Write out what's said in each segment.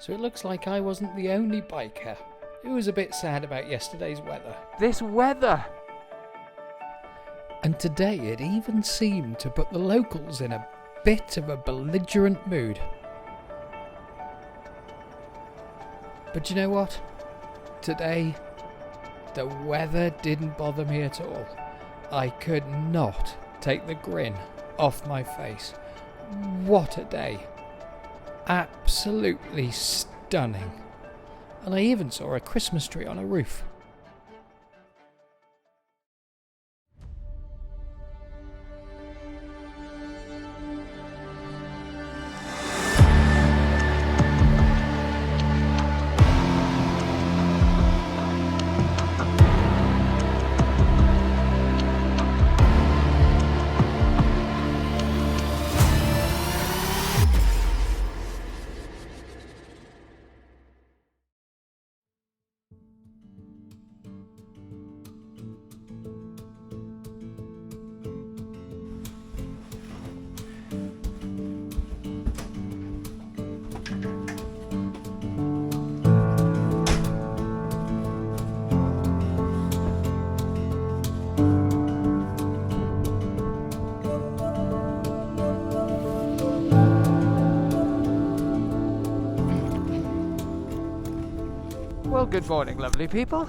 so it looks like I wasn't the only biker who was a bit sad about yesterday's weather. This weather! And today it even seemed to put the locals in a bit of a belligerent mood. But you know what? Today, the weather didn't bother me at all. I could not take the grin off my face. What a day. Absolutely stunning. And I even saw a Christmas tree on a roof. Well, good morning, lovely people.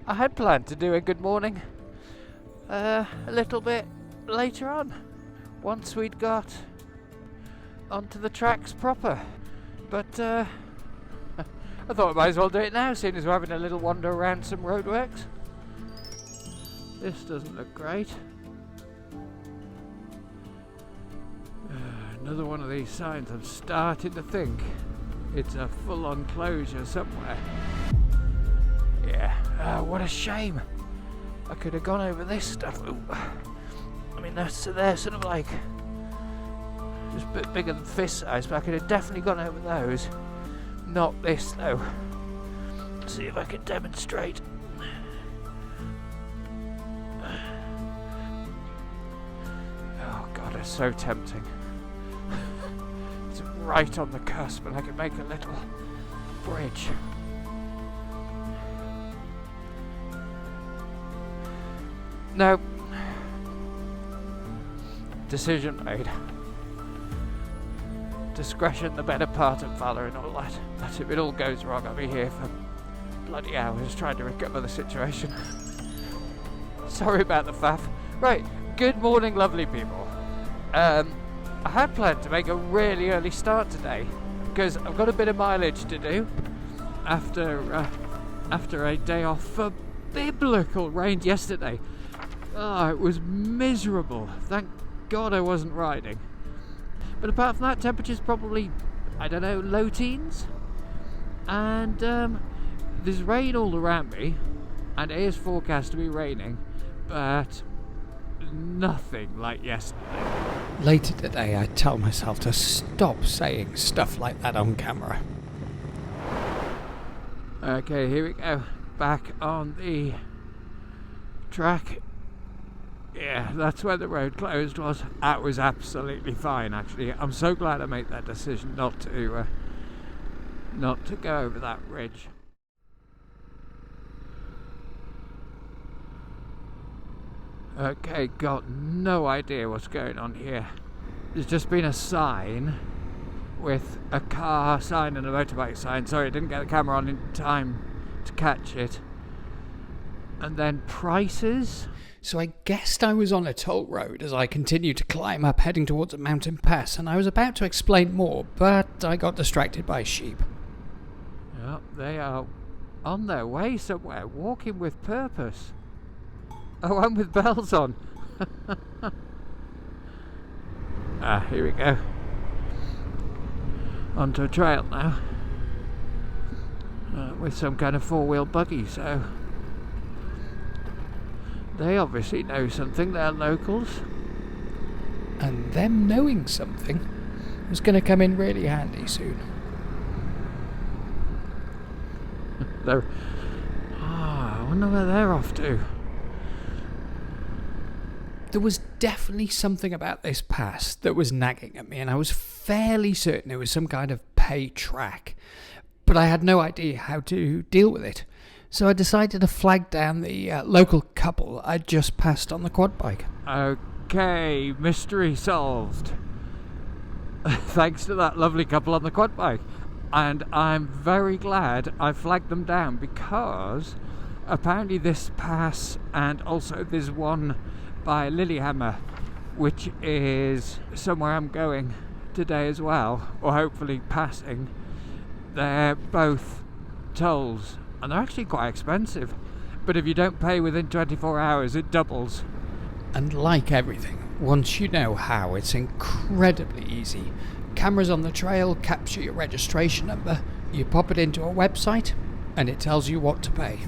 I had planned to do a good morning a little bit later on, once we'd got onto the tracks proper. But I thought I might as well do it now, seeing as we're having a little wander around some roadworks. This doesn't look great. Another one of these signs. I'm starting to think it's a full-on closure somewhere. Yeah, what a shame. I could have gone over this stuff. Ooh. I mean, they're sort of like just a bit bigger than fist size, but I could have definitely gone over those. Not this, though. Let's see if I can demonstrate. Oh, God, it's so tempting. It's right on the cusp, and I could make a little bridge. No. Decision made. Discretion the better part of valour and all that. But if it all goes wrong, I'll be here for bloody hours trying to recover the situation. Sorry about the faff. Right, good morning, lovely people. I had planned to make a really early start today because I've got a bit of mileage to do after a day off for biblical rain yesterday. Oh, it was miserable. Thank God I wasn't riding. But apart from that, temperature's probably, I don't know, low teens. And there's rain all around me, and it is forecast to be raining, but nothing like yesterday. Later today, I tell myself to stop saying stuff like that on camera. Okay, here we go. Back on the track. Yeah, that's where the road closed was. That was absolutely fine, actually. I'm so glad I made that decision not to go over that ridge. Okay, got no idea what's going on here. There's just been a sign with a car sign and a motorbike sign. Sorry, I didn't get the camera on in time to catch it. And then prices. So I guessed I was on a toll road as I continued to climb up, heading towards a mountain pass, and I was about to explain more, but I got distracted by sheep. Yep, they are on their way somewhere, walking with purpose. Oh, and with bells on. Here we go. Onto a trail now. With some kind of four-wheel buggy, so they obviously know something, they're locals. And them knowing something was going to come in really handy soon. I wonder where they're off to. There was definitely something about this pass that was nagging at me, and I was fairly certain it was some kind of pay track, but I had no idea how to deal with it. So I decided to flag down the local couple I'd just passed on the quad bike. Okay, mystery solved. Thanks to that lovely couple on the quad bike. And I'm very glad I flagged them down, because apparently this pass, and also there's one by Lillehammer, which is somewhere I'm going today as well, or hopefully passing, they're both tolls, and they're actually quite expensive, but if you don't pay within 24 hours it doubles. And like everything, once you know how, it's incredibly easy. Cameras on the trail capture your registration number, you pop it into a website, and it tells you what to pay.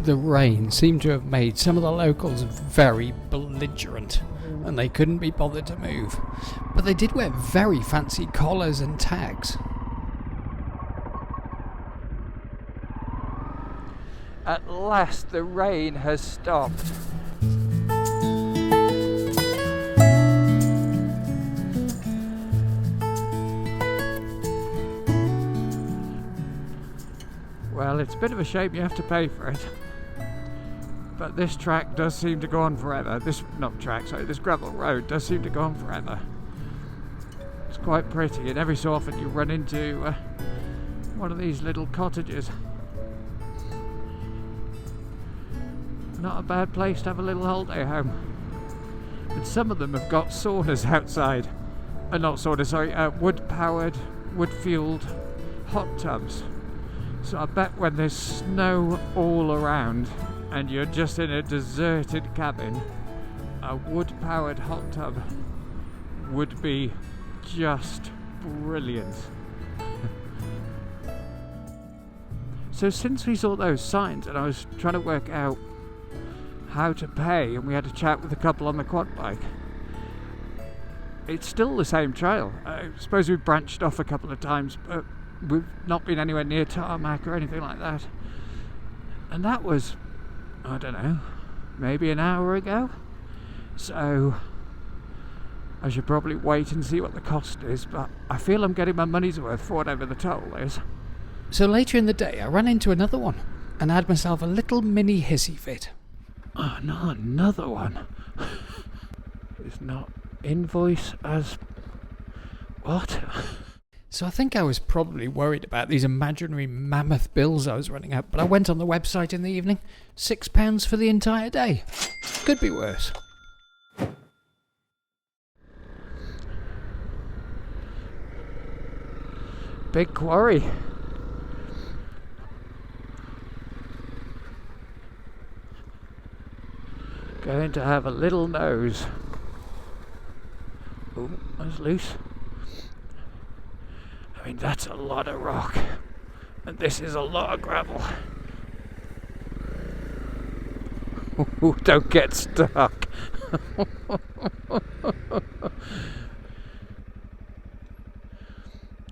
The rain seemed to have made some of the locals very belligerent, and they couldn't be bothered to move. But they did wear very fancy collars and tags. At last the rain has stopped. Well, it's a bit of a shame you have to pay for it. But this track does seem to go on forever. This gravel road does seem to go on forever. It's quite pretty, and every so often you run into one of these little cottages. Not a bad place to have a little holiday home. And some of them have got saunas outside. Not saunas, sorry, wood-powered, wood-fueled hot tubs. So I bet when there's snow all around and you're just in a deserted cabin, a wood-powered hot tub would be just brilliant. So since we saw those signs and I was trying to work out how to pay, and we had a chat with a couple on the quad bike, it's still the same trail. I suppose we've branched off a couple of times, but we've not been anywhere near tarmac or anything like that. And that was, I don't know, maybe an hour ago. So I should probably wait and see what the cost is, but I feel I'm getting my money's worth for whatever the toll is. So later in the day I ran into another one and had myself a little mini hissy fit. Oh, not another one. It's not invoice as what? So I think I was probably worried about these imaginary mammoth bills I was running out, but I went on the website in the evening. £6 for the entire day. Could be worse. Big quarry. Going to have a little nose. Oh, that's loose. I mean, that's a lot of rock, and this is a lot of gravel. Ooh, don't get stuck.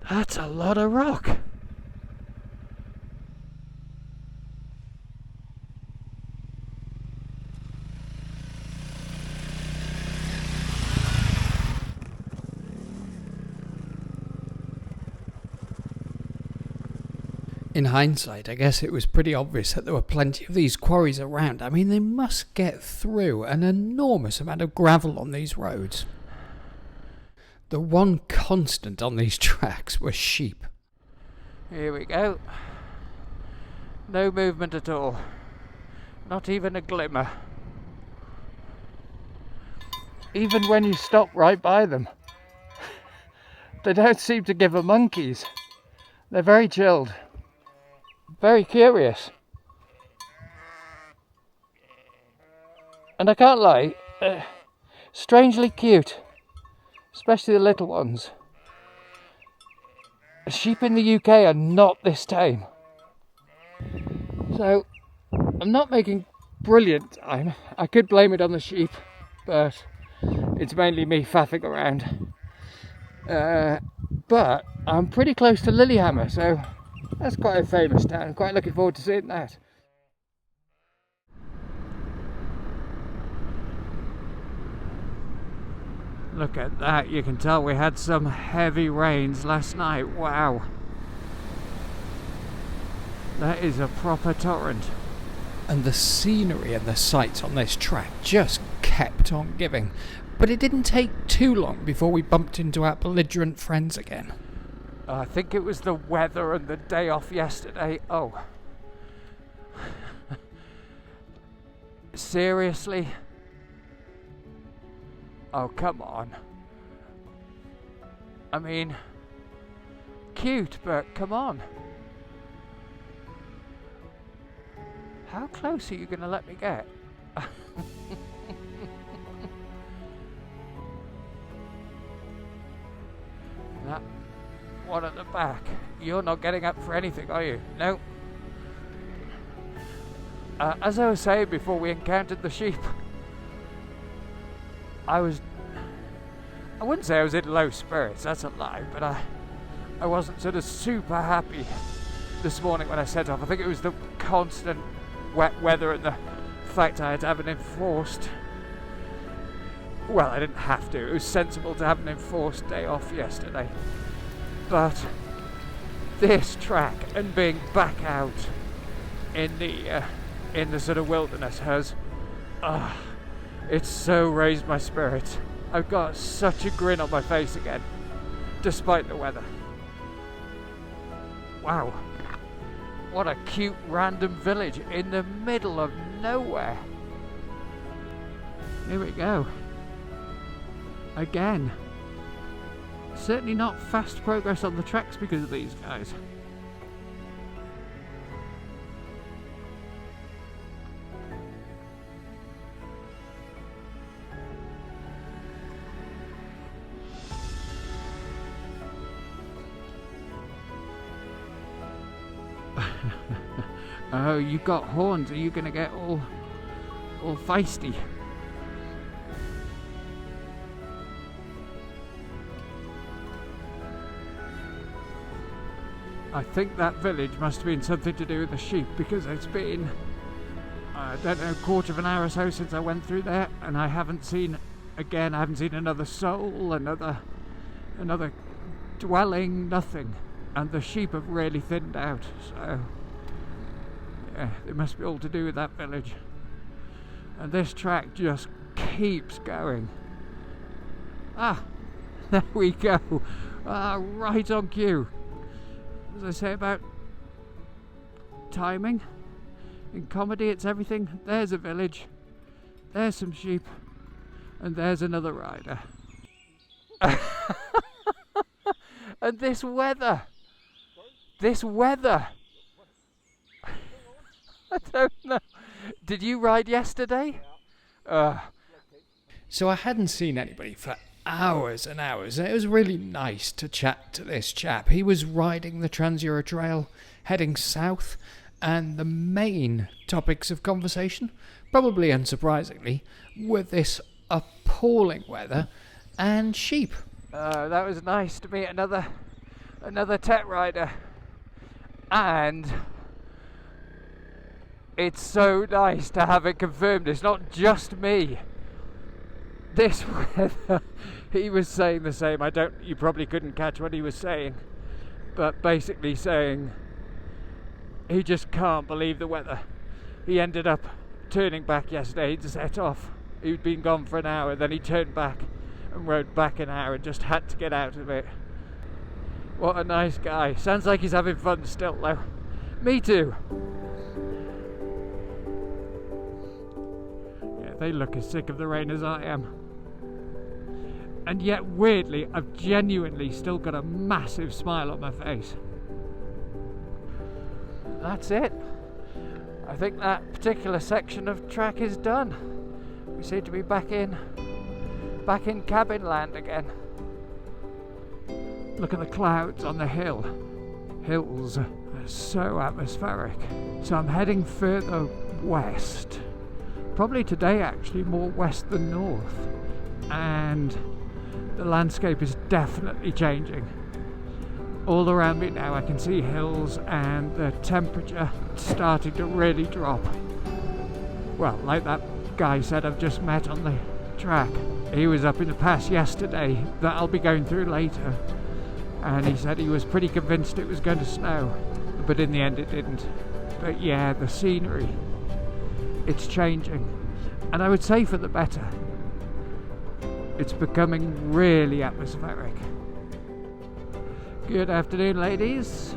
That's a lot of rock. In hindsight, I guess it was pretty obvious that there were plenty of these quarries around. I mean, they must get through an enormous amount of gravel on these roads. The one constant on these tracks was sheep. Here we go. No movement at all. Not even a glimmer. Even when you stop right by them. They don't seem to give a monkeys. They're very chilled. Very curious. And I can't lie, strangely cute, especially the little ones. Sheep in the UK are not this tame. So, I'm not making brilliant time. I could blame it on the sheep, but it's mainly me faffing around. But I'm pretty close to Lillehammer, so that's quite a famous town. I'm quite looking forward to seeing that. Look at that, you can tell we had some heavy rains last night. Wow. That is a proper torrent. And the scenery and the sights on this track just kept on giving. But it didn't take too long before we bumped into our belligerent friends again. I think it was the weather and the day off yesterday. Oh. Seriously? Oh, come on. I mean, cute, but come on. How close are you going to let me get? That one at the back. You're not getting up for anything, are you? No. As I was saying before we encountered the sheep, I wouldn't say I was in low spirits, that's a lie, but I wasn't sort of super happy this morning when I set off. I think it was the constant wet weather and the fact I had to have an enforced, well, I didn't have to, it was sensible to have an enforced day off yesterday. But this track and being back out in the sort of wilderness has, it's so raised my spirits. I've got such a grin on my face again, despite the weather. Wow. What a cute random village in the middle of nowhere. Here we go. Again. Certainly not fast progress on the tracks because of these guys. Oh, you got horns. Are you going to get all feisty? I think that village must have been something to do with the sheep, because it's been, I don't know, a quarter of an hour or so since I went through there, and I haven't seen another soul, another dwelling, nothing. And the sheep have really thinned out, so yeah, it must be all to do with that village. And this track just keeps going. There we go. Right on cue. As I say about timing, in comedy it's everything. There's a village, there's some sheep, and there's another rider. And this weather. I don't know. Did you ride yesterday? So I hadn't seen anybody for hours and hours, and it was really nice to chat to this chap. He was riding the Trans-Euro Trail, heading south, and the main topics of conversation, probably unsurprisingly, were this appalling weather and sheep. That was nice to meet another TET rider. And it's so nice to have it confirmed. It's not just me. This weather, he was saying the same. You probably couldn't catch what he was saying, but basically saying he just can't believe the weather. He ended up turning back yesterday. He'd set off. He'd been gone for an hour, then he turned back and rode back an hour and just had to get out of it. What a nice guy. Sounds like he's having fun still though. Me too. Yeah, they look as sick of the rain as I am. And yet, weirdly, I've genuinely still got a massive smile on my face. That's it. I think that particular section of track is done. We seem to be back in cabin land again. Look at the clouds on the hill. Hills are so atmospheric. So I'm heading further west. Probably today actually more west than north. And the landscape is definitely changing. All around me now I can see hills and the temperature starting to really drop. Well, like that guy said I've just met on the track. He was up in the pass yesterday that I'll be going through later, and he said he was pretty convinced it was going to snow, but in the end it didn't. But yeah, the scenery, it's changing, and I would say for the better. It's becoming really atmospheric. Good afternoon, ladies.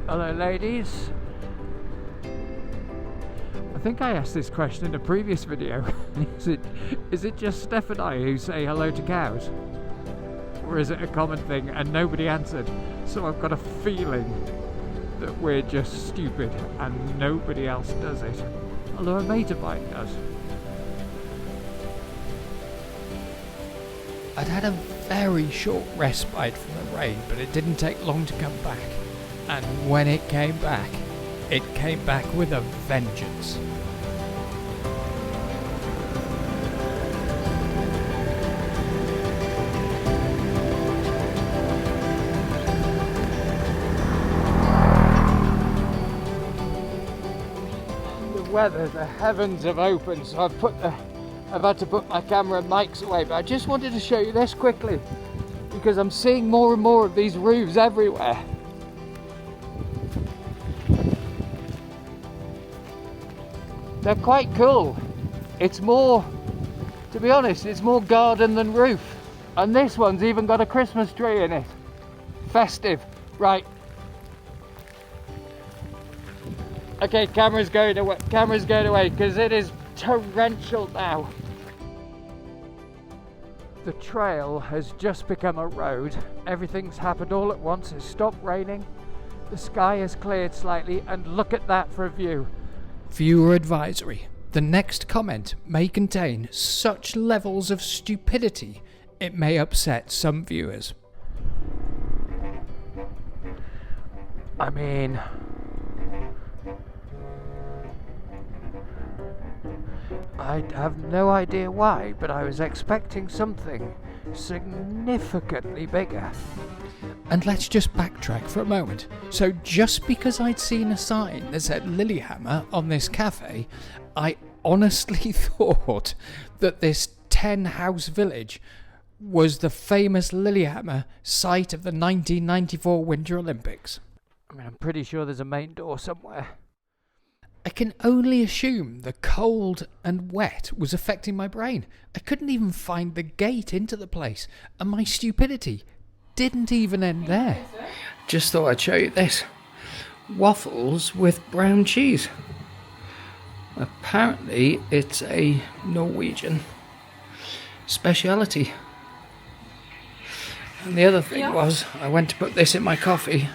Hello, ladies. I think I asked this question in a previous video. Is it just Steph and I who say hello to cows? Or is it a common thing and nobody answered? So I've got a feeling that we're just stupid and nobody else does it. Although a mate of mine does. I'd had a very short respite from the rain, but it didn't take long to come back. And when it came back with a vengeance. The weather, the heavens have opened, so I've had to put my camera and mics away, but I just wanted to show you this quickly because I'm seeing more and more of these roofs everywhere. They're quite cool. It's more, to be honest, it's more garden than roof. And this one's even got a Christmas tree in it. Festive. Right. Okay, camera's going away because it is torrential now. The trail has just become a road. Everything's happened all at once. It's stopped raining. The sky has cleared slightly, and look at that for a view. Viewer advisory. The next comment may contain such levels of stupidity it may upset some viewers. I mean, I have no idea why, but I was expecting something significantly bigger. And let's just backtrack for a moment. So just because I'd seen a sign that said Lillehammer on this cafe, I honestly thought that this 10-house village was the famous Lillehammer site of the 1994 Winter Olympics. I mean, I'm pretty sure there's a main door somewhere. I can only assume the cold and wet was affecting my brain. I couldn't even find the gate into the place, and my stupidity didn't even end there. Just thought I'd show you this. Waffles with brown cheese. Apparently it's a Norwegian speciality. And the other thing was, I went to put this in my coffee,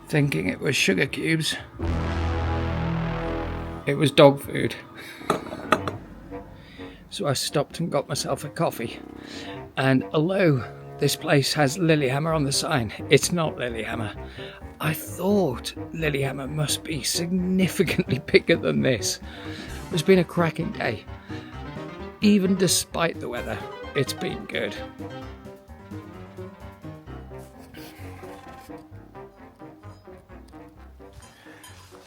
thinking it was sugar cubes. It was dog food. So I stopped and got myself a coffee. And although this place has Lillehammer on the sign, it's not Lillehammer. I thought Lillehammer must be significantly bigger than this. It's been a cracking day. Even despite the weather, it's been good.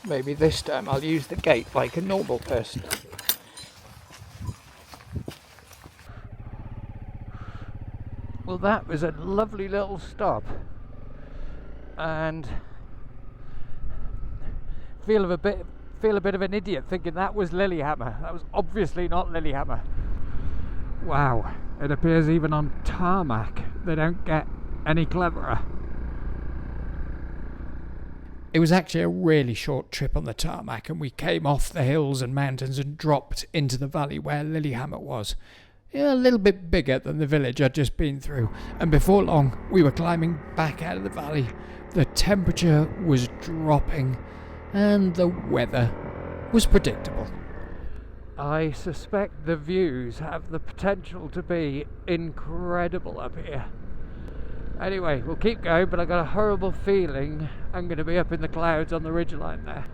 Maybe this time I'll use the gate like a normal person. Well, that was a lovely little stop, and feel a bit of an idiot thinking that was Lillehammer. That was obviously not Lillehammer. Wow, it appears even on tarmac they don't get any cleverer. It was actually a really short trip on the tarmac, and we came off the hills and mountains and dropped into the valley where Lillehammer was. A little bit bigger than the village I'd just been through, and before long we were climbing back out of the valley. The temperature was dropping and the weather was predictable. I suspect the views have the potential to be incredible up here. Anyway, we'll keep going, but I've got a horrible feeling I'm going to be up in the clouds on the ridgeline there.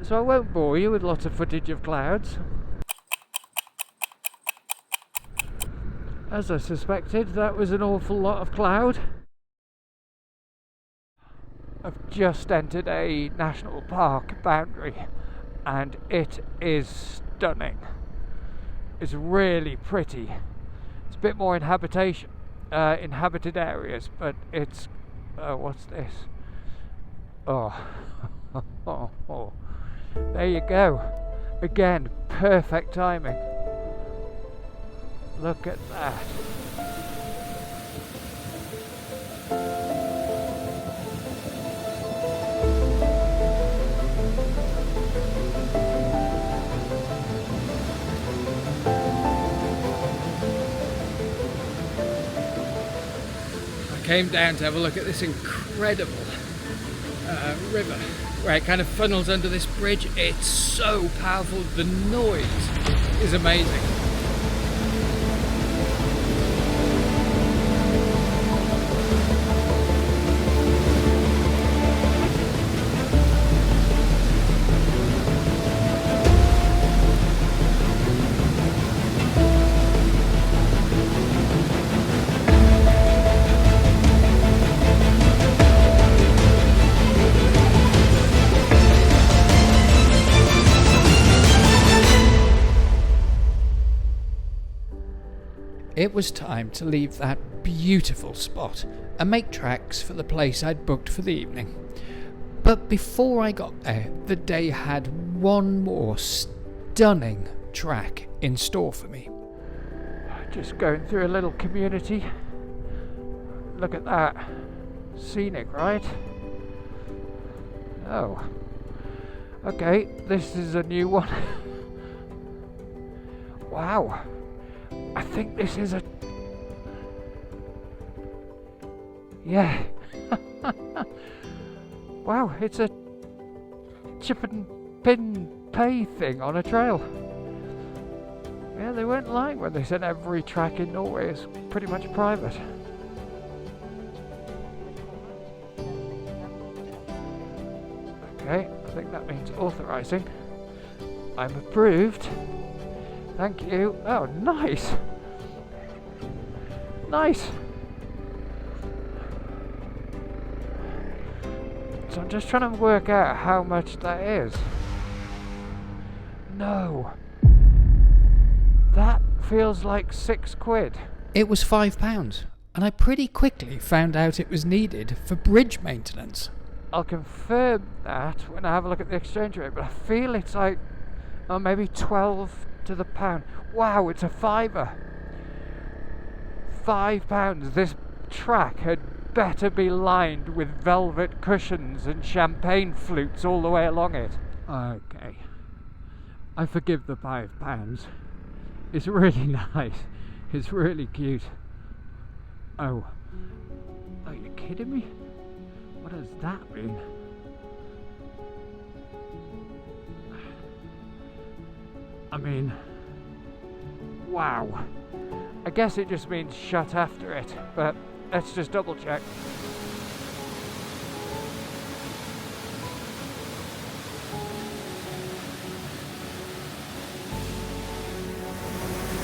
So I won't bore you with lots of footage of clouds. As I suspected, that was an awful lot of cloud. I've just entered a national park boundary and it is stunning. It's really pretty. It's a bit more inhabited areas, but it's what's this? Oh. There you go. Again, perfect timing. Look at that. I came down to have a look at this incredible river where it kind of funnels under this bridge. It's so powerful. The noise is amazing. It was time to leave that beautiful spot and make tracks for the place I'd booked for the evening. But before I got there, the day had one more stunning track in store for me. Just going through a little community. Look at that. Scenic, right? Oh. Okay, this is a new one. Wow. I think this is a... Yeah. Wow, it's a chip and pin pay thing on a trail. Yeah, they weren't lying when they said every track in Norway is pretty much private. Okay, I think that means authorising. I'm approved. Thank you. Oh, nice. Nice. So I'm just trying to work out how much that is. No. That feels like £6. It was £5, and I pretty quickly found out it was needed for bridge maintenance. I'll confirm that when I have a look at the exchange rate, but I feel it's like, oh, maybe 12 to the pound. Wow, it's a £5. £5. This track had better be lined with velvet cushions and champagne flutes all the way along it. Okay, I forgive the £5. It's really nice. It's really cute. Oh, are you kidding me? What does that mean? I mean, wow. I guess it just means shut after it, but let's just double check.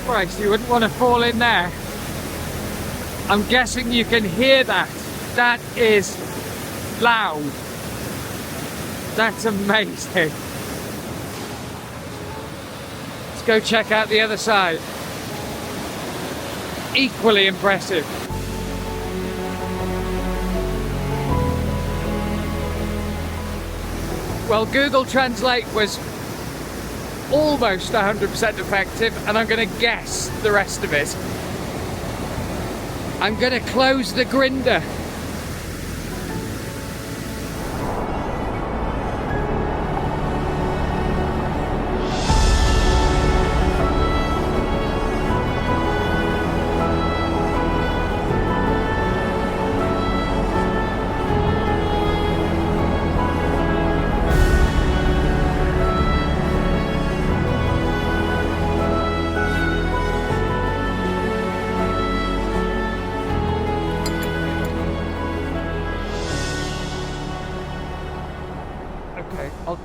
Christ, you wouldn't want to fall in there. I'm guessing you can hear that. That is loud. That's amazing. Let's go check out the other side. Equally impressive. Well, Google Translate was almost 100% effective, and I'm going to guess the rest of it. I'm going to close the grinder.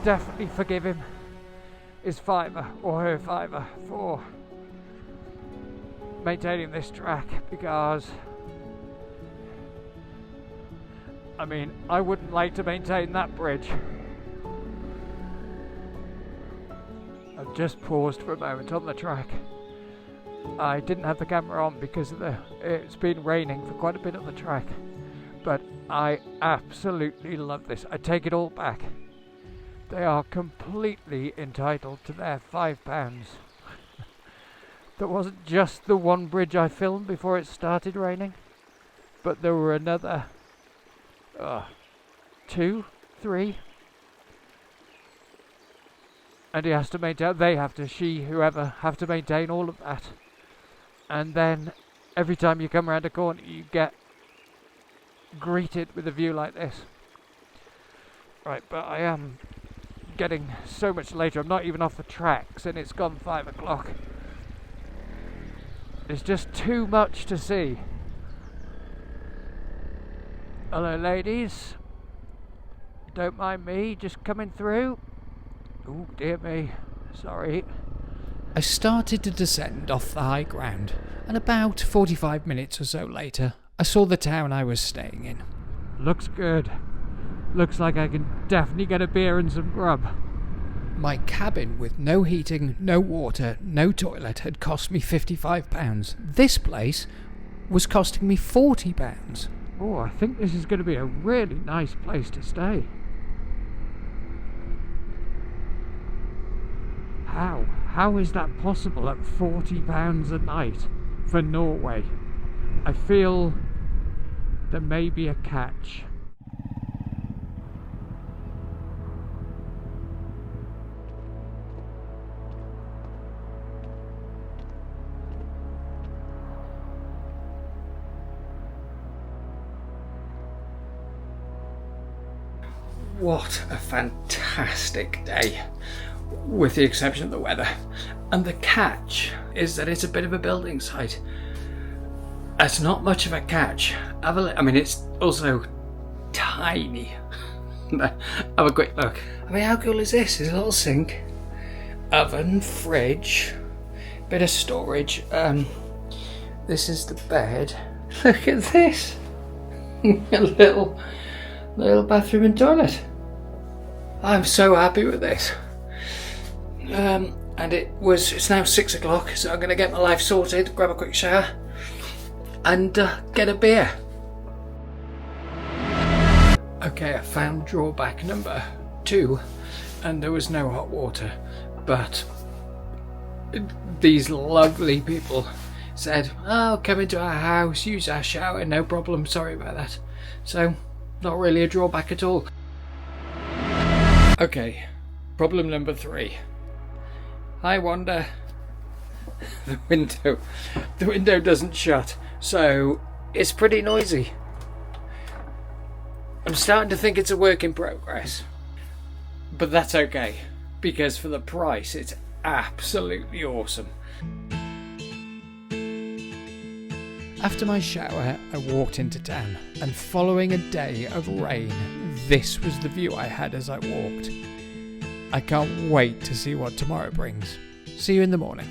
definitely forgive him, his fiver or her fiver, for maintaining this track, because I mean, I wouldn't like to maintain that bridge. I've just paused for a moment on the track. I didn't have the camera on because it's been raining for quite a bit on the track, but I absolutely love this. I take it all back. They are completely entitled to their £5. There wasn't just the one bridge I filmed before it started raining, but there were another 2, 3, and he has to maintain, whoever have to maintain all of that. And then every time you come around a corner you get greeted with a view like this. Right, but I am getting so much later. I'm not even off the tracks and it's gone 5 o'clock. It's just too much to see. Hello ladies, don't mind me just coming through. Oh dear me, sorry. I started to descend off the high ground, and about 45 minutes or so later, I saw the town I was staying in. Looks good. Looks like I can definitely get a beer and some grub. My cabin with no heating, no water, no toilet had cost me £55. This place was costing me £40. Oh, I think this is going to be a really nice place to stay. How is that possible at £40 a night for Norway? I feel there may be a catch. What a fantastic day, with the exception of the weather. And the catch is that it's a bit of a building site. It's not much of a catch. I mean, it's also tiny. Have a quick look. I mean, how cool is this? There's a little sink, oven, fridge, bit of storage. This is the bed. Look at this. A little bathroom and toilet. I'm so happy with this. And it's now 6 o'clock, so I'm going to get my life sorted, grab a quick shower, and get a beer. Okay, I found drawback number 2, and there was no hot water, but these lovely people said, "Oh, come into our house, use our shower, no problem, sorry about that." So, not really a drawback at all. Okay, problem number 3. I wonder, the window doesn't shut, so it's pretty noisy. I'm starting to think it's a work in progress, but that's okay, because for the price it's absolutely awesome. After my shower, I walked into town, and following a day of rain, this was the view I had as I walked. I can't wait to see what tomorrow brings. See you in the morning.